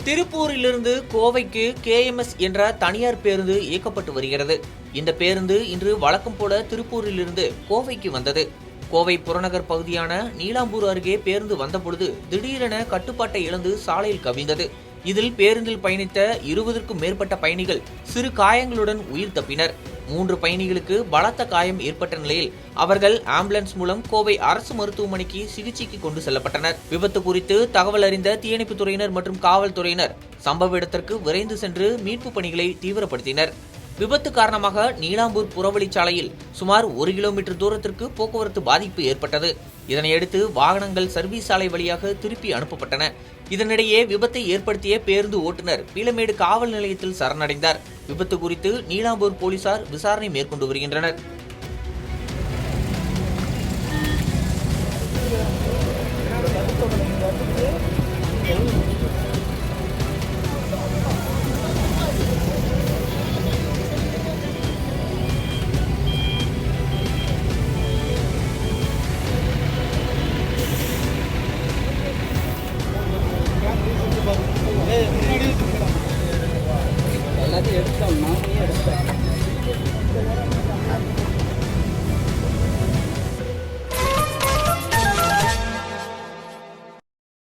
திருப்பூரிலிருந்து கோவைக்கு KMS என்ற தனியார் பேருந்து இயக்கப்பட்டு வருகிறது. இந்த பேருந்து இன்று வழக்கம் போல திருப்பூரிலிருந்து கோவைக்கு வந்தது. கோவை புறநகர் பகுதியான நீலாம்பூர் அருகே பேருந்து வந்தபொழுது திடீரென கட்டுப்பாட்டை இழந்து சாலையில் கவிழ்ந்தது. இதில் பேருந்தில் பயணித்த 20க்கும் மேற்பட்ட பயணிகள் சிறு காயங்களுடன் உயிர் தப்பினர். 3 பயணிகளுக்கு பலத்த காயம் ஏற்பட்ட நிலையில் அவர்கள் ஆம்புலன்ஸ் மூலம் கோவை அரசு மருத்துவமனைக்கு சிகிச்சைக்கு கொண்டு செல்லப்பட்டனர். விபத்து குறித்து தகவல் அறிந்த தீயணைப்புத் துறையினர் மற்றும் காவல்துறையினர் சம்பவ இடத்திற்கு விரைந்து சென்று மீட்பு பணிகளை தீவிரப்படுத்தினர். விபத்து காரணமாக நீலாம்பூர் புறவழிச்சாலையில் சுமார் 1 கிலோமீட்டர் தூரத்திற்கு போக்குவரத்து பாதிப்பு ஏற்பட்டது. இதனையடுத்து வாகனங்கள் சர்வீஸ் சாலை வழியாக திருப்பி அனுப்பப்பட்டன. இதனிடையே விபத்தை ஏற்படுத்திய பேருந்து ஓட்டுநர் பீளமேடு காவல் நிலையத்தில் சரணடைந்தார். விபத்து குறித்து நீலாம்பூர் போலீசார் விசாரணை மேற்கொண்டு வருகின்றனர். எல்லாத்தையும் எடுத்தோம், நானே எடுத்தேன்.